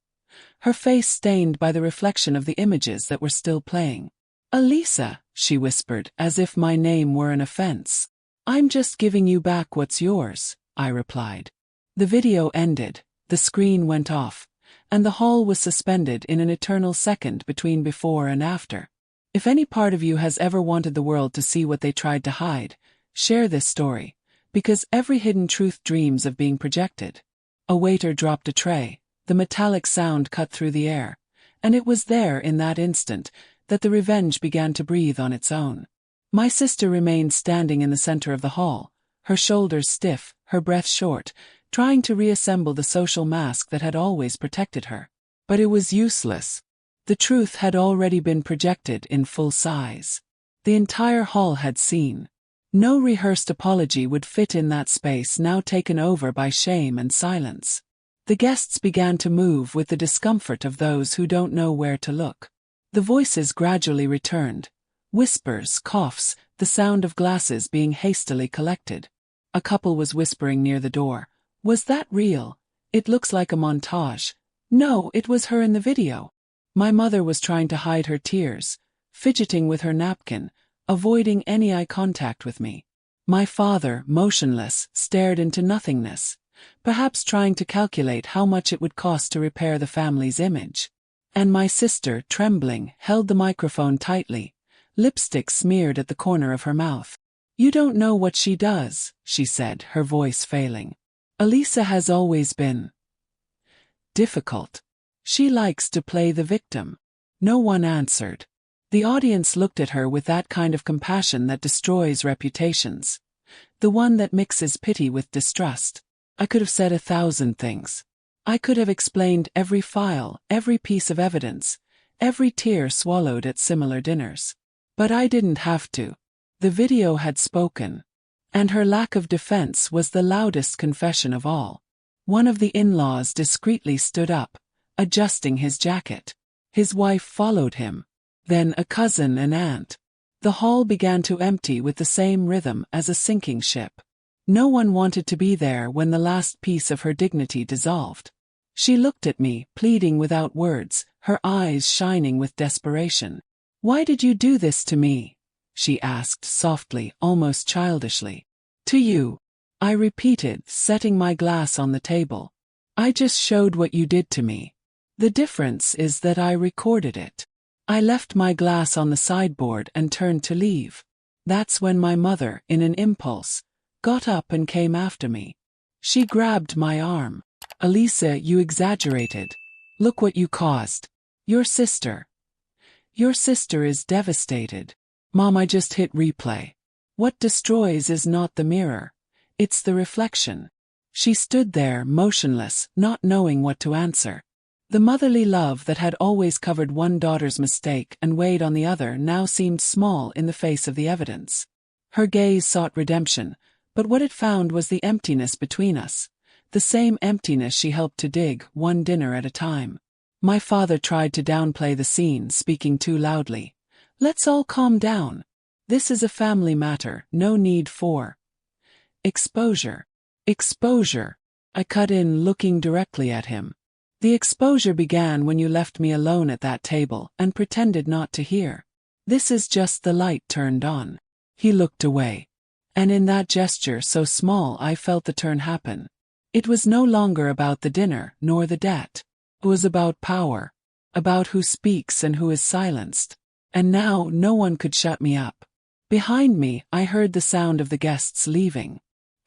her face stained by the reflection of the images that were still playing. "Elisa," she whispered, as if my name were an offense. "I'm just giving you back what's yours," I replied. The video ended, the screen went off, and the hall was suspended in an eternal second between before and after. If any part of you has ever wanted the world to see what they tried to hide, share this story, because every hidden truth dreams of being projected. A waiter dropped a tray, the metallic sound cut through the air, and it was there in that instant that the revenge began to breathe on its own. My sister remained standing in the center of the hall, her shoulders stiff, her breath short, trying to reassemble the social mask that had always protected her. But it was useless. The truth had already been projected in full size. The entire hall had seen. No rehearsed apology would fit in that space now taken over by shame and silence. The guests began to move with the discomfort of those who don't know where to look. The voices gradually returned. Whispers, coughs, the sound of glasses being hastily collected. A couple was whispering near the door. "Was that real? It looks like a montage." "No, it was her in the video." My mother was trying to hide her tears, fidgeting with her napkin, avoiding any eye contact with me. My father, motionless, stared into nothingness, perhaps trying to calculate how much it would cost to repair the family's image. And my sister, trembling, held the microphone tightly, lipstick smeared at the corner of her mouth. "You don't know what she does," she said, her voice failing. "Elisa has always been difficult. She likes to play the victim." No one answered. The audience looked at her with that kind of compassion that destroys reputations. The one that mixes pity with distrust. I could have said 1,000 things. I could have explained every file, every piece of evidence, every tear swallowed at similar dinners. But I didn't have to. The video had spoken. And her lack of defense was the loudest confession of all. One of the in-laws discreetly stood up, adjusting his jacket. His wife followed him. Then a cousin and aunt. The hall began to empty with the same rhythm as a sinking ship. No one wanted to be there when the last piece of her dignity dissolved. She looked at me, pleading without words, her eyes shining with desperation. "Why did you do this to me?" she asked softly, almost childishly. "To you," I repeated, setting my glass on the table. "I just showed what you did to me. The difference is that I recorded it. I left my glass on the sideboard and turned to leave. That's when my mother, in an impulse, got up and came after me. She grabbed my arm. "Elisa, you exaggerated. Look what you caused. Your sister. Your sister is devastated." "Mom, I just hit replay. What destroys is not the mirror. It's the reflection." She stood there, motionless, not knowing what to answer. The motherly love that had always covered one daughter's mistake and weighed on the other now seemed small in the face of the evidence. Her gaze sought redemption, but what it found was the emptiness between us, the same emptiness she helped to dig, one dinner at a time. My father tried to downplay the scene, speaking too loudly. "Let's all calm down. This is a family matter, no need for exposure." "Exposure." I cut in, looking directly at him. "The exposure began when you left me alone at that table and pretended not to hear. This is just the light turned on." He looked away. And in that gesture so small I felt the turn happen. It was no longer about the dinner, nor the debt. It was about power. About who speaks and who is silenced. And now no one could shut me up. Behind me, I heard the sound of the guests leaving.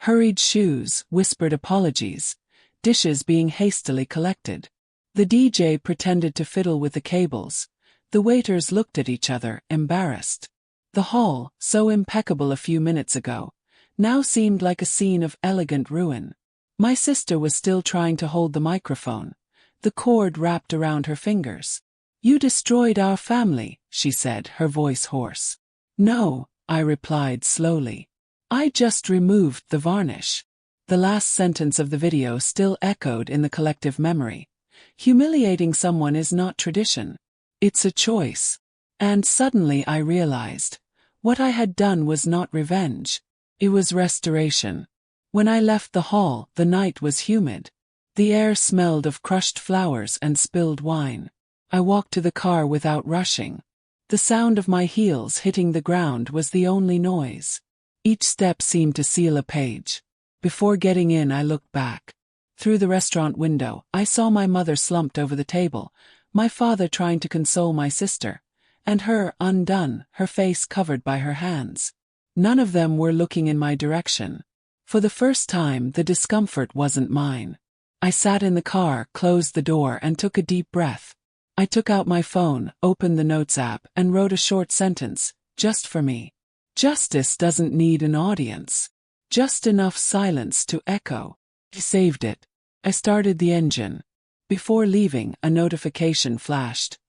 Hurried shoes, whispered apologies, dishes being hastily collected. The DJ pretended to fiddle with the cables. The waiters looked at each other, embarrassed. The hall, so impeccable a few minutes ago, now seemed like a scene of elegant ruin. My sister was still trying to hold the microphone, the cord wrapped around her fingers. "You destroyed our family," she said, her voice hoarse. "No," I replied slowly. "I just removed the varnish." The last sentence of the video still echoed in the collective memory. Humiliating someone is not tradition. It's a choice. And suddenly I realized, what I had done was not revenge. It was restoration. When I left the hall, the night was humid. The air smelled of crushed flowers and spilled wine. I walked to the car without rushing. The sound of my heels hitting the ground was the only noise. Each step seemed to seal a page. Before getting in, I looked back. Through the restaurant window, I saw my mother slumped over the table, my father trying to console my sister, and her, undone, her face covered by her hands. None of them were looking in my direction. For the first time, the discomfort wasn't mine. I sat in the car, closed the door, and took a deep breath. I took out my phone, opened the Notes app, and wrote a short sentence, just for me. Justice doesn't need an audience. Just enough silence to echo. He saved it. I started the engine. Before leaving, a notification flashed.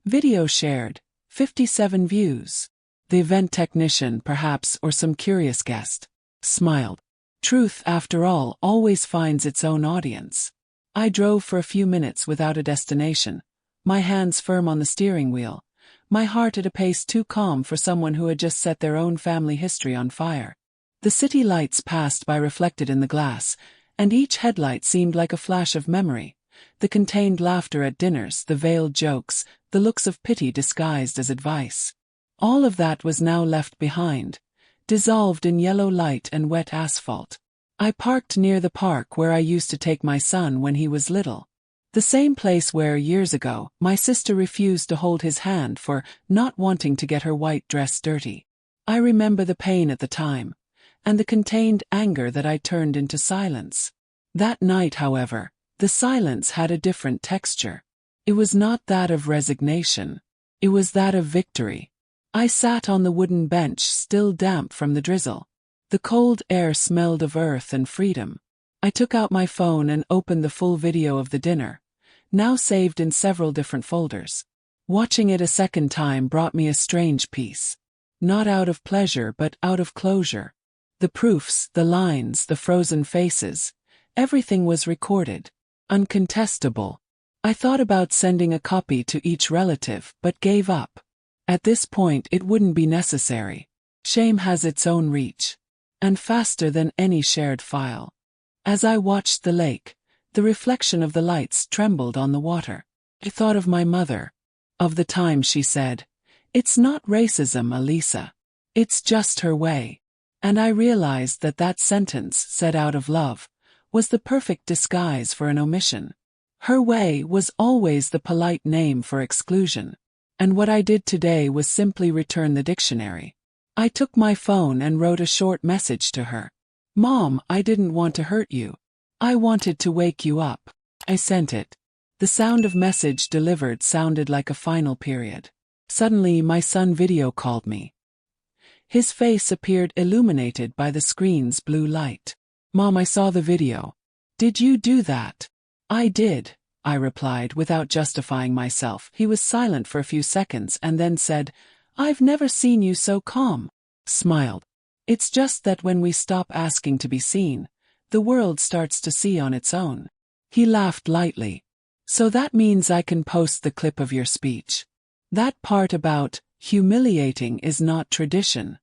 Video shared. 57 views. The event technician, perhaps, or some curious guest, smiled. Truth, after all, always finds its own audience. I drove for a few minutes without a destination, my hands firm on the steering wheel, my heart at a pace too calm for someone who had just set their own family history on fire. The city lights passed by reflected in the glass, and each headlight seemed like a flash of memory. The contained laughter at dinners, the veiled jokes, the looks of pity disguised as advice. All of that was now left behind, dissolved in yellow light and wet asphalt. I parked near the park where I used to take my son when he was little. The same place where, years ago, my sister refused to hold his hand for not wanting to get her white dress dirty. I remember the pain at the time, and the contained anger that I turned into silence. That night, however, the silence had a different texture. It was not that of resignation. It was that of victory. I sat on the wooden bench, still damp from the drizzle. The cold air smelled of earth and freedom. I took out my phone and opened the full video of the dinner, now saved in several different folders. Watching it a second time brought me a strange peace. Not out of pleasure but out of closure. The proofs, the lines, the frozen faces, everything was recorded. Uncontestable. I thought about sending a copy to each relative but gave up. At this point it wouldn't be necessary. Shame has its own reach. And faster than any shared file. As I watched the lake, the reflection of the lights trembled on the water. I thought of my mother. Of the time she said, "It's not racism, Elisa. It's just her way." And I realized that that sentence, said out of love, was the perfect disguise for an omission. Her way was always the polite name for exclusion. And what I did today was simply return the dictionary. I took my phone and wrote a short message to her. Mom, I didn't want to hurt you. I wanted to wake you up. I sent it. The sound of message delivered sounded like a final period. Suddenly, my son video called me. His face appeared illuminated by the screen's blue light. Mom, I saw the video. Did you do that? I did, I replied without justifying myself. He was silent for a few seconds and then said, I've never seen you so calm. Smiled. It's just that when we stop asking to be seen, the world starts to see on its own. He laughed lightly. So that means I can post the clip of your speech. That part about humiliating is not tradition.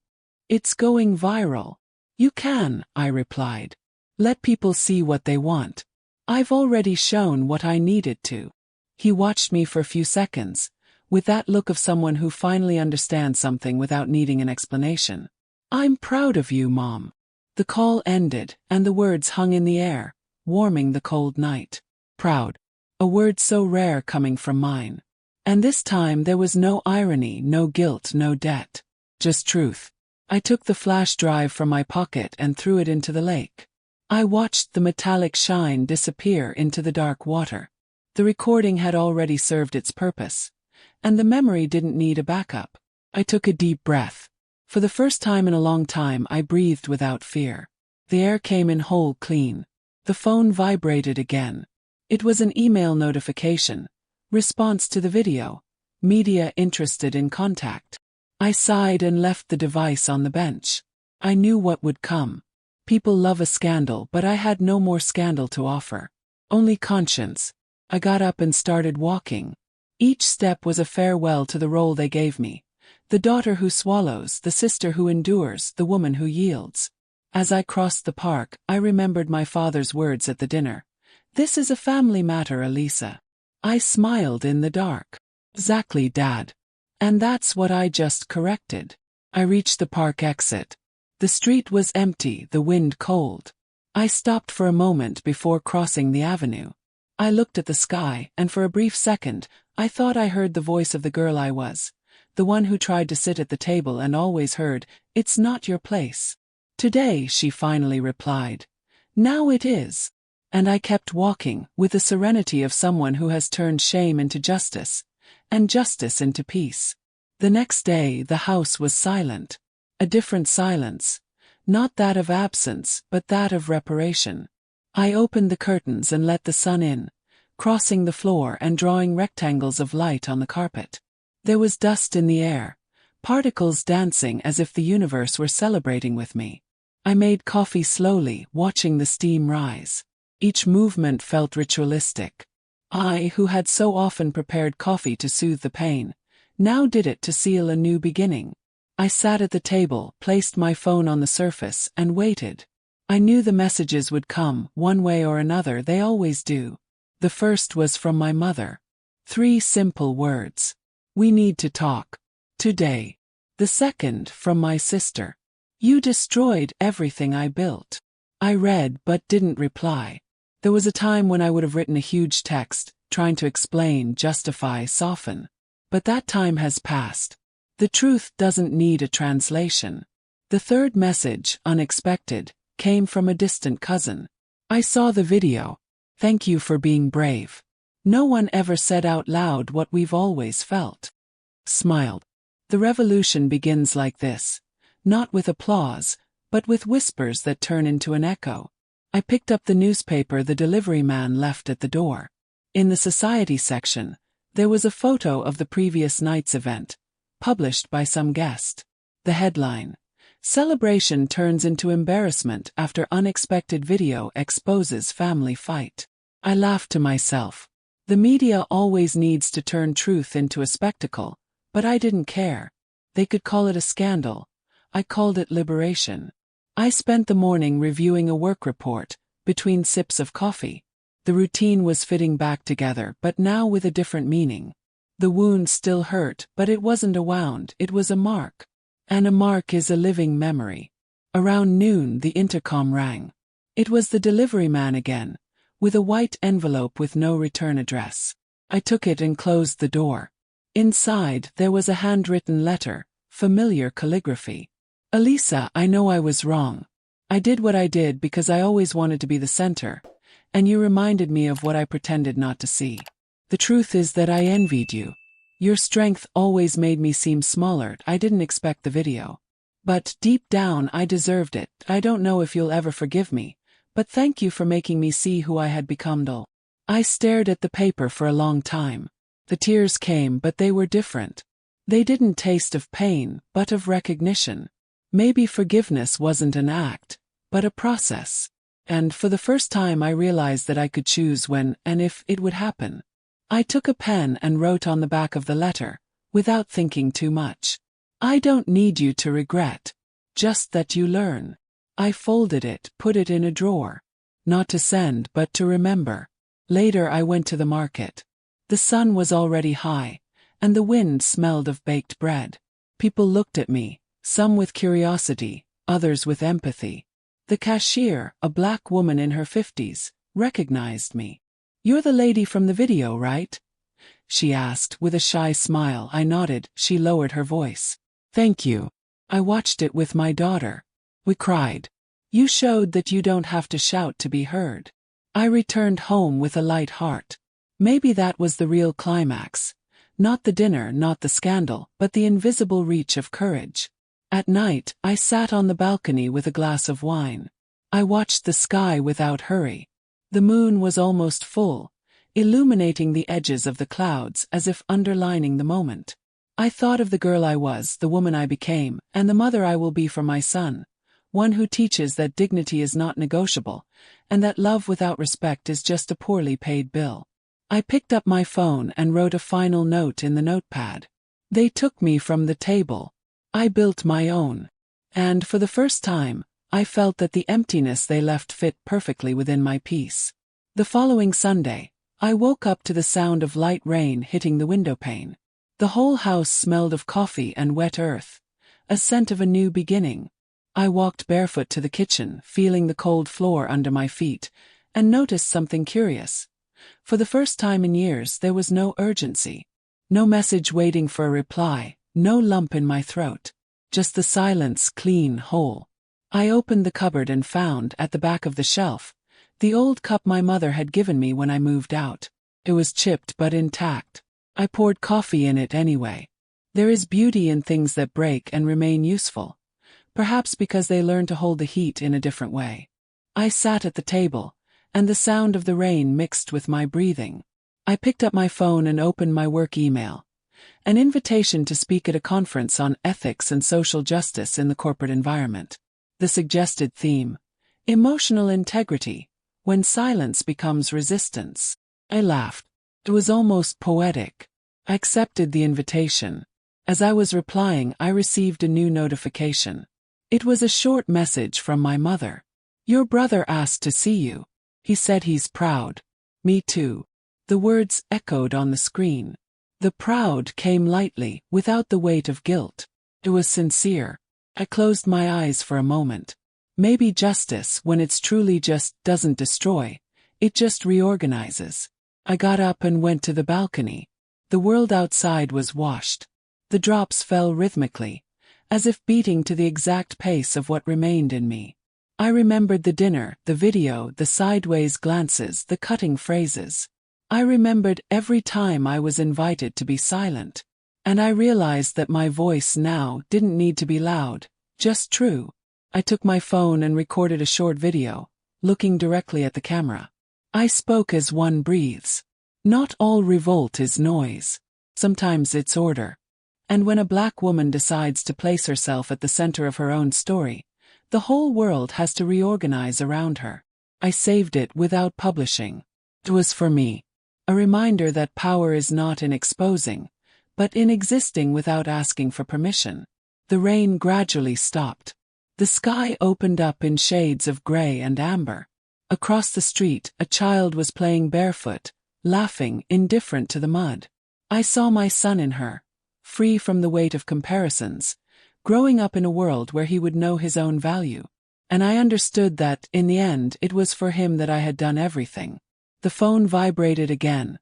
It's going viral. You can, I replied. Let people see what they want. I've already shown what I needed to. He watched me for a few seconds, with that look of someone who finally understands something without needing an explanation. I'm proud of you, Mom. The call ended, and the words hung in the air, warming the cold night. Proud. A word so rare coming from mine. And this time there was no irony, no guilt, no debt. Just truth. I took the flash drive from my pocket and threw it into the lake. I watched the metallic shine disappear into the dark water. The recording had already served its purpose, and the memory didn't need a backup. I took a deep breath. For the first time in a long time, I breathed without fear. The air came in whole, clean. The phone vibrated again. It was an email notification. Response to the video. Media interested in contact. I sighed and left the device on the bench. I knew what would come. People love a scandal, but I had no more scandal to offer. Only conscience. I got up and started walking. Each step was a farewell to the role they gave me. The daughter who swallows, the sister who endures, the woman who yields. As I crossed the park, I remembered my father's words at the dinner. This is a family matter, Elisa. I smiled in the dark. Exactly, Dad. And that's what I just corrected. I reached the park exit. The street was empty, the wind cold. I stopped for a moment before crossing the avenue. I looked at the sky, and for a brief second, I thought I heard the voice of the girl I was. The one who tried to sit at the table and always heard, "It's not your place." Today, she finally replied. Now it is. And I kept walking, with the serenity of someone who has turned shame into justice, and justice into peace. The next day, the house was silent. A different silence. Not that of absence, but that of reparation. I opened the curtains and let the sun in, crossing the floor and drawing rectangles of light on the carpet. There was dust in the air, particles dancing as if the universe were celebrating with me. I made coffee slowly, watching the steam rise. Each movement felt ritualistic. I, who had so often prepared coffee to soothe the pain, now did it to seal a new beginning. I sat at the table, placed my phone on the surface, and waited. I knew the messages would come, one way or another, they always do. The first was from my mother. 3 simple words. We need to talk. Today. The second, from my sister. You destroyed everything I built. I read but didn't reply. There was a time when I would have written a huge text, trying to explain, justify, soften. But that time has passed. The truth doesn't need a translation. The third message, unexpected, came from a distant cousin. I saw the video. Thank you for being brave. No one ever said out loud what we've always felt. Smiled. The revolution begins like this. Not with applause, but with whispers that turn into an echo. I picked up the newspaper the delivery man left at the door. In the society section, there was a photo of the previous night's event, published by some guest. The headline: Celebration turns into embarrassment after unexpected video exposes family fight. I laughed to myself. The media always needs to turn truth into a spectacle, but I didn't care. They could call it a scandal. I called it liberation. I spent the morning reviewing a work report, between sips of coffee. The routine was fitting back together, but now with a different meaning. The wound still hurt, but it wasn't a wound, it was a mark. And a mark is a living memory. Around noon, the intercom rang. It was the delivery man again, with a white envelope with no return address. I took it and closed the door. Inside, there was a handwritten letter, familiar calligraphy. Elisa, I know I was wrong. I did what I did because I always wanted to be the center, and you reminded me of what I pretended not to see. The truth is that I envied you. Your strength always made me seem smaller. I didn't expect the video. But deep down I deserved it. I don't know if you'll ever forgive me, but thank you for making me see who I had become. I stared at the paper for a long time. The tears came, but they were different. They didn't taste of pain, but of recognition. Maybe forgiveness wasn't an act, but a process. And for the first time I realized that I could choose when and if it would happen. I took a pen and wrote on the back of the letter, without thinking too much. I don't need you to regret. Just that you learn. I folded it, put it in a drawer. Not to send, but to remember. Later I went to the market. The sun was already high, and the wind smelled of baked bread. People looked at me, some with curiosity, others with empathy. The cashier, a black woman in her 50s, recognized me. You're the lady from the video, right? She asked with a shy smile. I nodded. She lowered her voice. Thank you. I watched it with my daughter. We cried. You showed that you don't have to shout to be heard. I returned home with a light heart. Maybe that was the real climax. Not the dinner, not the scandal, but the invisible reach of courage. At night, I sat on the balcony with a glass of wine. I watched the sky without hurry. The moon was almost full, illuminating the edges of the clouds as if underlining the moment. I thought of the girl I was, the woman I became, and the mother I will be for my son. One who teaches that dignity is not negotiable, and that love without respect is just a poorly paid bill. I picked up my phone and wrote a final note in the notepad. They took me from the table. I built my own. And for the first time, I felt that the emptiness they left fit perfectly within my peace. The following Sunday, I woke up to the sound of light rain hitting the windowpane. The whole house smelled of coffee and wet earth, a scent of a new beginning. I walked barefoot to the kitchen, feeling the cold floor under my feet, and noticed something curious. For the first time in years, there was no urgency. No message waiting for a reply, no lump in my throat. Just the silence, clean, whole. I opened the cupboard and found, at the back of the shelf, the old cup my mother had given me when I moved out. It was chipped but intact. I poured coffee in it anyway. There is beauty in things that break and remain useful. Perhaps because they learn to hold the heat in a different way. I sat at the table, and the sound of the rain mixed with my breathing. I picked up my phone and opened my work email. An invitation to speak at a conference on ethics and social justice in the corporate environment. The suggested theme: emotional integrity, when silence becomes resistance. I laughed. It was almost poetic. I accepted the invitation. As I was replying, I received a new notification. It was a short message from my mother. Your brother asked to see you. He said he's proud. Me too. The words echoed on the screen. The proud came lightly, without the weight of guilt. It was sincere. I closed my eyes for a moment. Maybe justice, when it's truly just, doesn't destroy. It just reorganizes. I got up and went to the balcony. The world outside was washed. The drops fell rhythmically, as if beating to the exact pace of what remained in me. I remembered the dinner, the video, the sideways glances, the cutting phrases. I remembered every time I was invited to be silent. And I realized that my voice now didn't need to be loud, just true. I took my phone and recorded a short video, looking directly at the camera. I spoke as one breathes. Not all revolt is noise. Sometimes it's order. And when a black woman decides to place herself at the center of her own story, the whole world has to reorganize around her. I saved it without publishing. It was for me. A reminder that power is not in exposing, but in existing without asking for permission. The rain gradually stopped. The sky opened up in shades of gray and amber. Across the street, a child was playing barefoot, laughing, indifferent to the mud. I saw my son in her, free from the weight of comparisons, growing up in a world where he would know his own value. And I understood that, in the end, it was for him that I had done everything. The phone vibrated again.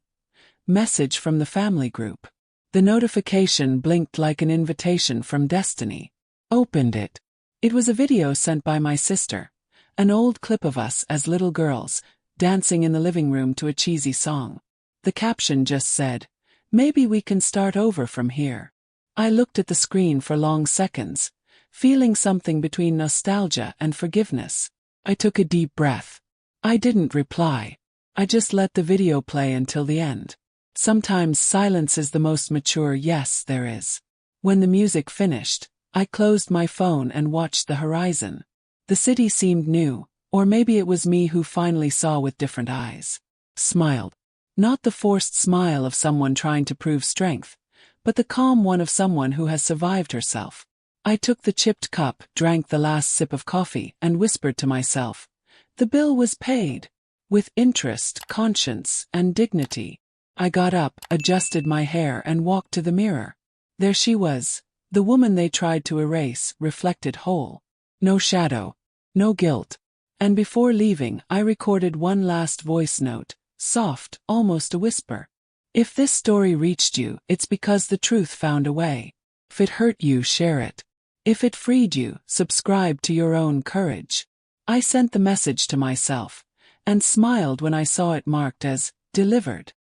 Message from the family group. The notification blinked like an invitation from destiny. Opened it. It was a video sent by my sister, an old clip of us as little girls, dancing in the living room to a cheesy song. The caption just said, "Maybe we can start over from here." I looked at the screen for long seconds, feeling something between nostalgia and forgiveness. I took a deep breath. I didn't reply. I just let the video play until the end. Sometimes silence is the most mature yes there is. When the music finished, I closed my phone and watched the horizon. The city seemed new, or maybe it was me who finally saw with different eyes. Smiled. Not the forced smile of someone trying to prove strength, but the calm one of someone who has survived herself. I took the chipped cup, drank the last sip of coffee, and whispered to myself, the bill was paid. With interest, conscience, and dignity. I got up, adjusted my hair, and walked to the mirror. There she was, the woman they tried to erase, reflected whole. No shadow. No guilt. And before leaving, I recorded one last voice note, soft, almost a whisper. If this story reached you, it's because the truth found a way. If it hurt you, share it. If it freed you, subscribe to your own courage. I sent the message to myself, and smiled when I saw it marked as delivered.